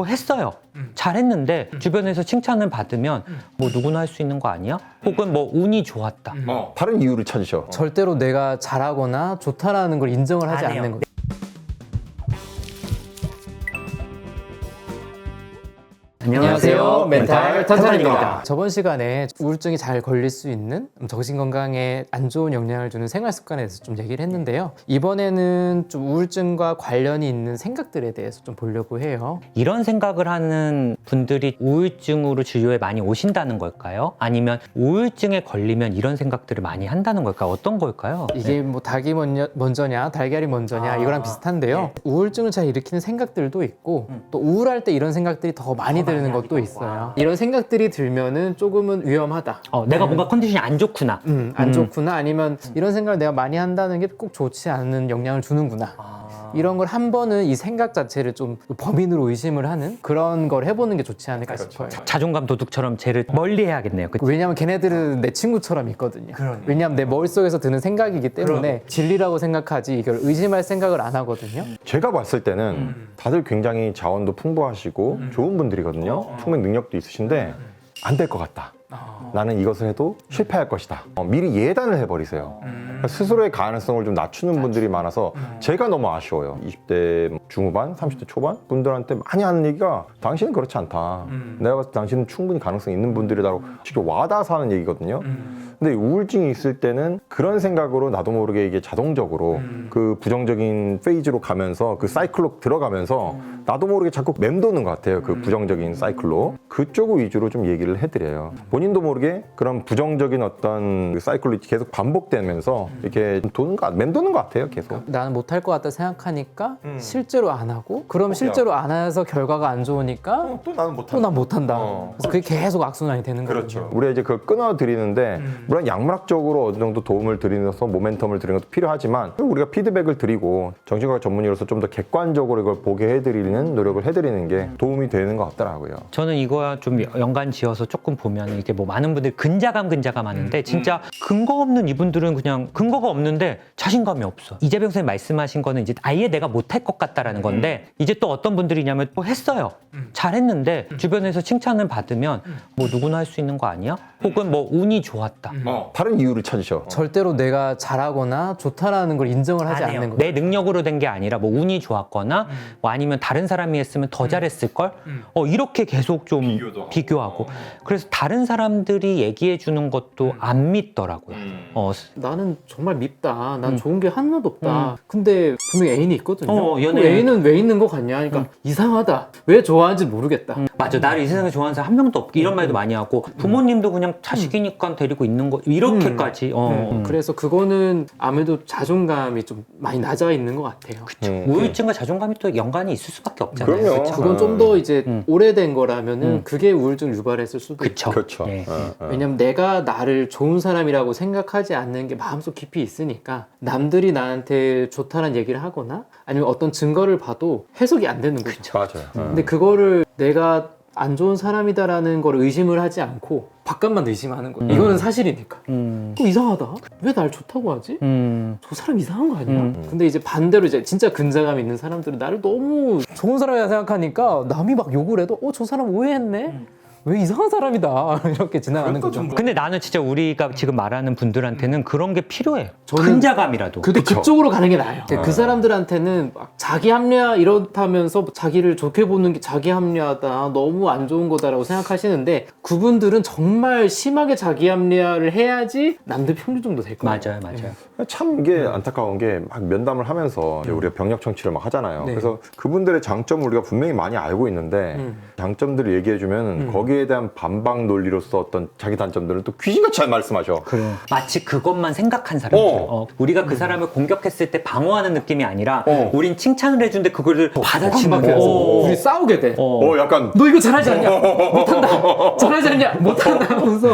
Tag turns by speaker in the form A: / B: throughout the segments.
A: 했어요. 잘했는데 주변에서 칭찬을 받으면 뭐 누구나 할 수 있는 거 아니야? 혹은 뭐 운이 좋았다.
B: 다른 이유를 찾으셔.
C: 절대로 내가 잘하거나 좋다라는 걸 인정을 하지
A: 안 해요.
C: 않는 거. 안녕하세요. 멘탈 턴턴입니다. 저번 시간에 우울증이 잘 걸릴 수 있는 정신건강에 안 좋은 영향을 주는 생활 습관에 대해서 좀 얘기를 했는데요. 이번에는 좀 우울증과 관련이 있는 생각들에 대해서 좀 보려고 해요.
A: 이런 생각을 하는 분들이 우울증으로 진료에 많이 오신다는 걸까요? 아니면 우울증에 걸리면 이런 생각들을 많이 한다는 걸까요? 어떤 걸까요?
C: 이게 뭐 닭이 먼저냐 달걀이 먼저냐 이거랑 비슷한데요. 우울증을 잘 일으키는 생각들도 있고 또 우울할 때 이런 생각들이 더 많이 드는 것도 있어요. 이런 생각들이 들면은 조금은 위험하다.
A: 내가 뭔가 컨디션이 안 좋구나.
C: 안 좋구나. 아니면 이런 생각을 내가 많이 한다는 게 꼭 좋지 않은 영향을 주는구나. 이런 걸 한 번은 이 생각 자체를 좀 범인으로 의심을 하는 그런 걸 해보는 게 좋지 않을까 싶어요.
A: 자존감 도둑처럼 쟤를 멀리 해야겠네요.
C: 왜냐면 걔네들은 내 친구처럼 있거든요. 왜냐면 내 머릿속에서 드는 생각이기 때문에 진리라고 생각하지 이걸 의심할 생각을 안 하거든요.
B: 제가 봤을 때는 다들 굉장히 자원도 풍부하시고 좋은 분들이거든요. 충분히 능력도 있으신데 안 될 것 같다. 나는 이것을 해도 실패할 것이다. 미리 예단을 해버리세요. 그러니까 스스로의 가능성을 좀 낮추는 분들이 많아서 제가 너무 아쉬워요. 20대 중후반, 30대 초반 분들한테 많이 하는 얘기가 당신은 그렇지 않다. 내가 봤을 때 당신은 충분히 가능성 있는 분들이라고 직접 와닿아서 하는 얘기거든요. 근데 우울증이 있을 때는 그런 생각으로 나도 모르게 이게 자동적으로 그 부정적인 페이지로 가면서 그 사이클로 들어가면서 나도 모르게 자꾸 맴도는 것 같아요. 그 부정적인 사이클로. 그쪽 위주로 좀 얘기를 해드려요. 본인도 모르게 그런 부정적인 어떤 그 사이클로 계속 반복되면서 이렇게 맴도는 것 같아요. 계속.
C: 나는 못할 것 같다 생각하니까 실제로 안 하고 그럼 실제로 안 해서 결과가 안 좋으니까
B: 또 나는 못한다.
C: 또 난 못한다. 그래서 그게 계속 악순환이 되는 거죠.
B: 우리가 이제 그걸 끊어드리는데 물론 약물학적으로 어느 정도 도움을 드리면서 모멘텀을 드리는 것도 필요하지만 우리가 피드백을 드리고 정신과학 전문의로서 좀 더 객관적으로 이걸 보게 해드리는 노력을 해드리는 게 도움이 되는 것 같더라고요.
A: 저는 이거와 좀 연관 지어서 조금 보면 이게 뭐 많은 분들이 근자감 하는데 진짜 근거 없는 이분들은 그냥 근거가 없는데 자신감이 없어. 이재병 선생님 말씀하신 거는 이제 아예 내가 못할 것 같다라는 건데 이제 또 어떤 분들이냐면 했어요. 잘했는데 주변에서 칭찬을 받으면 뭐 누구나 할 수 있는 거 아니야? 혹은 뭐 운이 좋았다.
B: 다른 이유를 찾으셔.
C: 절대로 내가 잘하거나 좋다라는 걸 인정을 하지
A: 안 해요.
C: 않는 거죠.
A: 내 능력으로 된 게 아니라 뭐 운이 좋았거나 뭐 아니면 다른 사람이 했으면 더 잘했을 걸 이렇게 계속 좀 비교하고 그래서 다른 사람들이 얘기해 주는 것도 안 믿더라고요.
C: 나는 정말 밉다. 난 좋은 게 하나도 없다. 근데 분명히 애인이 있거든요.
A: 연애.
C: 애인은 왜 있는 것 같냐? 그러니까 이상하다. 왜 좋아하는지 모르겠다.
A: 맞아. 나를 이 세상에 좋아하는 사람 한 명도 없고 이런 말도 많이 하고 부모님도 그냥 자식이니까 데리고 있는 거 이렇게까지.
C: 그래서 그거는 아무래도 자존감이 좀 많이 낮아 있는 것 같아요.
A: 우울증과 자존감이 또 연관이 있을 수밖에 없잖아요.
B: 그럼요.
A: 그쵸?
C: 그건 좀 더 이제 오래된 거라면은 그게 우울증 유발했을 수도 있죠.
B: 그렇죠.
A: 예.
C: 왜냐면 내가 나를 좋은 사람이라고 생각하지 않는 게 마음속 깊이 있으니까 남들이 나한테 좋다는 얘기를 하거나 아니면 어떤 증거를 봐도 해석이 안 되는 거죠.
B: 맞아요.
C: 근데 그거를 내가 안 좋은 사람이다라는 걸 의심을 하지 않고 바깥만 의심하는 거예요. 이거는 사실이니까. 이상하다. 왜 날 좋다고 하지? 저 사람 이상한 거 아니야? 근데 이제 반대로 이제 진짜 근자감 있는 사람들은 나를 너무 좋은 사람이라 생각하니까 남이 막 욕을 해도 저 사람 오해했네? 왜 이상한 사람이다 이렇게 지나가는 거죠.
A: 근데 나는 진짜 우리가 지금 말하는 분들한테는 그런 게 필요해.
C: 저는
A: 근자감이라도.
C: 근데 그쪽으로 가는 게 나아요. 그 사람들한테는 막 자기 합리화 이렇다면서 자기를 좋게 보는 게 자기 합리화다, 너무 안 좋은 거다라고 생각하시는데 그분들은 정말 심하게 자기 합리화를 해야지 남들 평균 정도 될 거예요.
A: 맞아요.
B: 참 이게 안타까운 게 막 면담을 하면서 이제 우리가 병력 청취를 막 하잖아요.
C: 네.
B: 그래서 그분들의 장점을 우리가 분명히 많이 알고 있는데 장점들을 얘기해주면 거기에 대한 반박 논리로서 어떤 자기 단점들은 또 귀신같이 잘 말씀하셔.
A: 마치 그것만 생각한 사람들. 우리가 그 사람을 공격했을 때 방어하는 느낌이 아니라 우린 칭찬을 해준데 그걸 받아치는 거야.
C: 둘이 싸우게 돼.
B: 약간
C: 너 이거 잘하지 않냐? 못한다. 잘하지 않냐? 못한다 하면서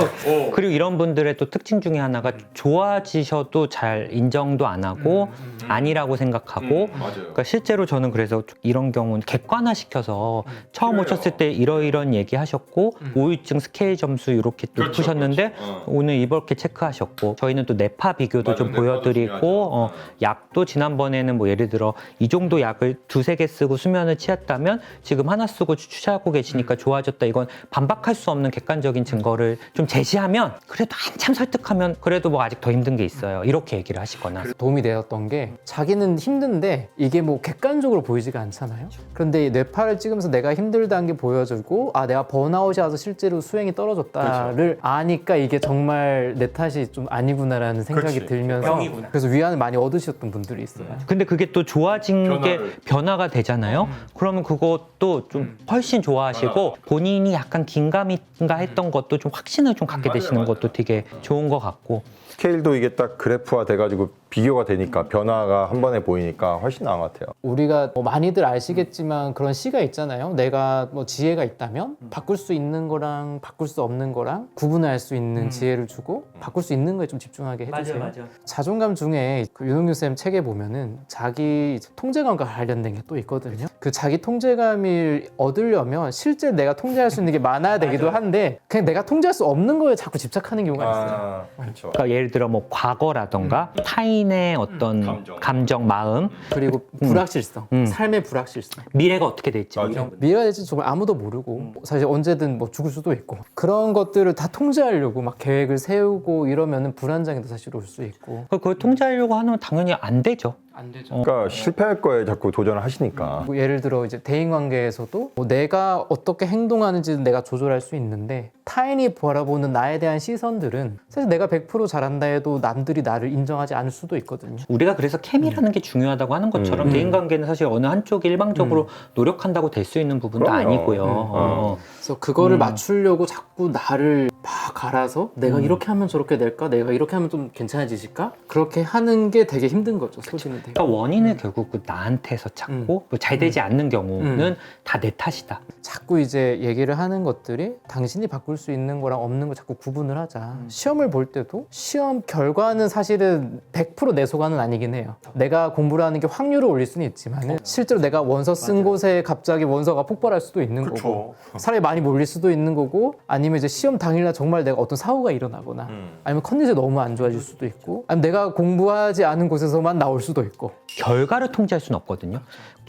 A: 그리고 이런 분들의 또 특징 중에 하나가 좋아지셔도 잘 인정도 안 하고 아니라고 생각하고
B: 맞아요.
A: 그러니까 실제로 저는 그래서 이런 경우는 객관화시켜서 처음 오셨을 때 이러이런 얘기하셨고 우울증 스케일 점수 이렇게 높으셨는데 오늘 이렇게 체크하셨고 저희는 또 뇌파 비교도 좀 보여드리고 약도 지난번에는 뭐 예를 들어 이 정도 약을 두세 개 쓰고 수면을 취했다면 지금 하나 쓰고 취하고 계시니까 좋아졌다. 이건 반박할 수 없는 객관적인 증거를 좀 제시하면 그래도 한참 설득하면 그래도 뭐 아직 더 힘든 게 있어요. 이렇게 얘기를 하시거나.
C: 도움이 되었던 게 자기는 힘든데 이게 뭐 객관적으로 보이지가 않잖아요. 그런데 이 뇌파를 찍으면서 내가 힘들다는 게 보여지고 아 내가 번아웃이 와서 실제로 수행이 떨어졌다를 아니까 이게 정말 내 탓이 좀 아니구나라는 생각이 들면서 그래서 위안을 많이 얻으셨던 분들이 있어요.
A: 근데 그게 또 좋아진 게 변화가 되잖아요. 그러면 그것도 좀 훨씬 좋아하시고 본인이 약간 긴가민가 했던 것도 좀 확신을 좀 갖게 되시는 것도 되게 좋은 것 같고.
B: 스케일도 이게 딱 그래프화 돼가지고 비교가 되니까 변화가 한 번에 보이니까 훨씬 나은 것 같아요.
C: 우리가 뭐 많이들 아시겠지만 그런 시가 있잖아요. 내가 뭐 지혜가 있다면 바꿀 수 있는 거랑 바꿀 수 없는 거랑 구분할 수 있는 지혜를 주고 바꿀 수 있는 거에 좀 집중하게 해주세요. 자존감 중에 그 윤홍유 쌤 책에 보면은 자기 통제감과 관련된 게 또 있거든요. 그 자기 통제감을 얻으려면 실제 내가 통제할 수 있는 게 많아야 되기도 한데 그냥 내가 통제할 수 없는 거에 자꾸 집착하는 경우가 있어요.
B: 그렇죠.
A: 그러니까 예를 들어 뭐 과거라던가 타인의 어떤 감정, 마음,
C: 그리고 불확실성, 삶의 불확실성.
A: 미래가 어떻게 될지
C: 미래가 될지 정말 아무도 모르고 사실 언제든 뭐 죽을 수도 있고 그런 것들을 다 통제하려고 막 계획을 세우고 이러면은 불안장애도 사실 올 수 있고
A: 그걸 통제하려고 하면 당연히 안 되죠.
C: 안 되죠.
B: 그러니까 실패할 거에 자꾸 도전을 하시니까.
C: 뭐 예를 들어 이제 대인 관계에서도 뭐 내가 어떻게 행동하는지는 내가 조절할 수 있는데 타인이 바라보는 나에 대한 시선들은 사실 내가 100% 잘한다 해도 남들이 나를 인정하지 않을 수도 있거든요.
A: 우리가 그래서 케미라는 게 중요하다고 하는 것처럼 대인관계는 사실 어느 한쪽이 일방적으로 노력한다고 될 수 있는 부분도
B: 그럼요.
A: 아니고요.
C: 그래서 그거를 맞추려고 자꾸 나를 막 갈아서 내가 이렇게 하면 저렇게 될까? 내가 이렇게 하면 좀 괜찮아지실까? 그렇게 하는 게 되게 힘든 거죠. 소진은 되게.
A: 그러니까 원인을 결국 그 나한테서 찾고 뭐잘 되지 않는 경우는 다 내 탓이다.
C: 자꾸 이제 얘기를 하는 것들이 당신이 바꿀 수 있는 거랑 없는 거 자꾸 구분을 하자. 시험을 볼 때도 시험 결과는 사실은 100% 내 소관은 아니긴 해요. 내가 공부를 하는 게 확률을 올릴 수는 있지만 실제로 내가 원서 쓴 곳에 갑자기 원서가 폭발할 수도 있는 거고 사람이 많이 몰릴 수도 있는 거고 아니면 이제 시험 당일날 정말 내가 어떤 사고가 일어나거나 아니면 컨디션이 너무 안 좋아질 수도 있고 아니면 내가 공부하지 않은 곳에서만 나올 수도 있고
A: 결과를 통제할 수는 없거든요.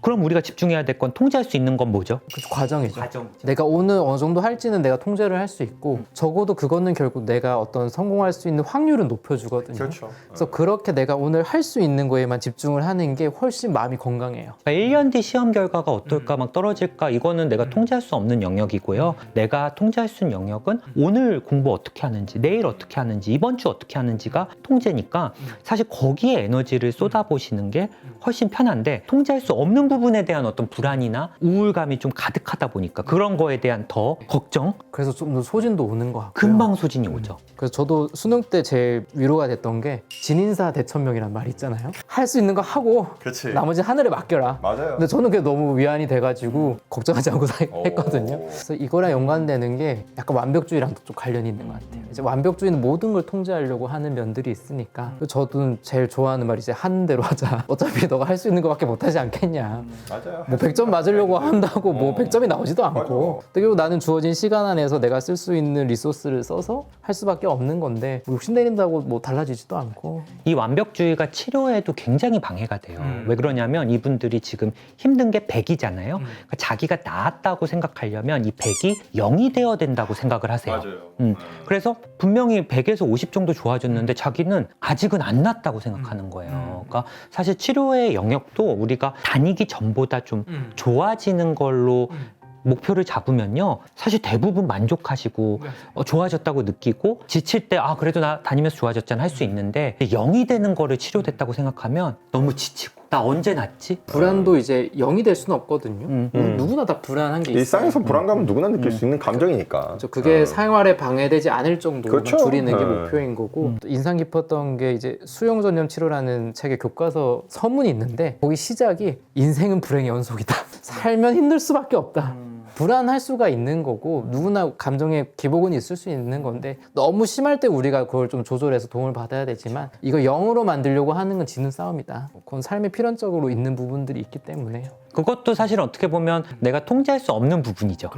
A: 그럼 우리가 집중해야 될 건 통제할 수 있는 건 뭐죠?
C: 그 과정이죠. 내가 오늘 어느 정도 할지는 내가 통제를 할 수 있고 적어도 그거는 결국 내가 어떤 성공할 수 있는 확률은 높여주거든요.
B: 그렇죠.
C: 그래서 그렇게 내가 오늘 할 수 있는 거에만 집중을 하는 게 훨씬 마음이 건강해요.
A: 그러니까 1년 뒤 시험 결과가 어떨까 막 떨어질까 이거는 내가 통제할 수 없는 영역이고요. 내가 통제할 수 있는 영역은 오늘 공부 어떻게 하는지 내일 어떻게 하는지 이번 주 어떻게 하는지가 통제니까 사실 거기에 에너지를 쏟아보시는 게 훨씬 편한데 통제할 수 없는 부분에 대한 어떤 불안이나 우울감이 좀 가득하다 보니까 그런 거에 대한 더 걱정
C: 그래서 좀 더 소진도 오는 것 같고요.
A: 금방 소진이 오죠.
C: 그래서 저도 수능 때 제일 위로가 됐던 게 진인사 대천명이란 말이 있잖아요. 할 수 있는 거 하고
B: 그렇지.
C: 나머지 하늘에 맡겨라.
B: 맞아요.
C: 근데 저는 그게 너무 위안이 돼가지고 걱정하지 않고 했거든요. 그래서 이거랑 연관되는 게 약간 완벽주의랑 좀 관련이 있는 것 같아요. 이제 완벽주의는 모든 걸 통제하려고 하는 면들이 있으니까 저도 제일 좋아하는 말이 이제 하는 대로 하자. 어차피 너가 할 수 있는 것밖에 못하지 않겠냐.
B: 맞아요.
C: 뭐 100점 맞으려고 한다고 뭐 100점이 나오지도 않고 그리고 나는 주어진 시간 안에서 내가 쓸 수 있는 리소스를 써서 할 수밖에 없는 건데 뭐 욕심내린다고 뭐 달라지지도 않고
A: 이 완벽주의가 치료에도 굉장히 방해가 돼요. 왜 그러냐면 이분들이 지금 힘든 게 100이잖아요. 그러니까 자기가 나았다고 생각하려면 이 100이 0이 되어야 된다고 생각을 하세요. 그래서 분명히 100에서 50 정도 좋아졌는데 자기는 아직은 안 낫다고 생각하는 거예요. 그러니까 사실 치료의 영역도 우리가 다니기 전보다 좀 좋아지는 걸로 목표를 잡으면요 사실 대부분 만족하시고 좋아졌다고 느끼고 지칠 때 아 그래도 나 다니면서 좋아졌잖아 할 수 있는데 0이 되는 거를 치료됐다고 생각하면 너무 지치고 나 언제 낫지?
C: 불안도 이제 0이 될 수는 없거든요. 누구나 다 불안한 게 있어요.
B: 일상에서 불안감은 누구나 느낄 수 있는 감정이니까.
C: 그렇죠. 그게 생활에 방해되지 않을 정도로
B: 그렇죠.
C: 줄이는 게 목표인 거고 또 인상 깊었던 게 이제 수용 전염 치료라는 책의 교과서 서문이 있는데 거기 시작이 인생은 불행의 연속이다. 살면 힘들 수밖에 없다. 불안할 수가 있는 거고 누구나 감정의 기복은 있을 수 있는 건데 너무 심할 때 우리가 그걸 좀 조절해서 도움을 받아야 되지만 이거 0으로 만들려고 하는 건 지는 싸움이다. 그건 삶의 필연적으로 있는 부분들이 있기 때문에
A: 그것도 사실 어떻게 보면 내가 통제할 수 없는 부분이죠.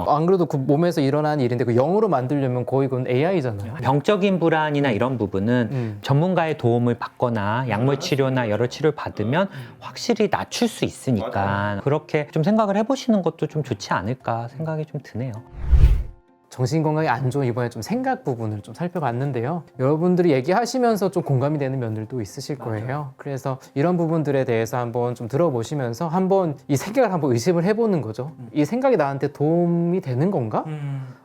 C: 안 그래도 그 몸에서 일어나는 일인데 그 0으로 만들려면 거의 그건 AI잖아요.
A: 병적인 불안이나 이런 부분은 전문가의 도움을 받거나 약물 치료나 여러 치료를 받으면 확실히 낮출 수 있으니까 그렇게 좀 생각을 해보시는 것도 좀 좋지 않을까 생각이 좀 드네요.
C: 정신건강이 안 좋은 이번에 좀 생각 부분을 좀 살펴봤는데요. 여러분들이 얘기하시면서 좀 공감이 되는 면들도 있으실 거예요. 그래서 이런 부분들에 대해서 한번 좀 들어보시면서 한번 이 생각을 한번 의심을 해보는 거죠. 이 생각이 나한테 도움이 되는 건가?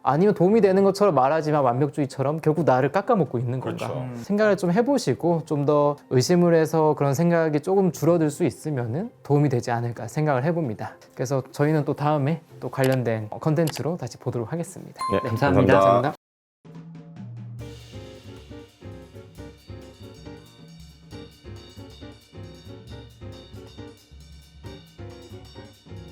C: 아니면 도움이 되는 것처럼 말하지만 완벽주의처럼 결국 나를 깎아먹고 있는 건가? 생각을 좀 해보시고 좀 더 의심을 해서 그런 생각이 조금 줄어들 수 있으면은 도움이 되지 않을까 생각을 해봅니다. 그래서 저희는 또 다음에 또 관련된 컨텐츠로 다시 보도록 하겠습니다.
B: 네,
A: 감사합니다.
C: 감사합니다.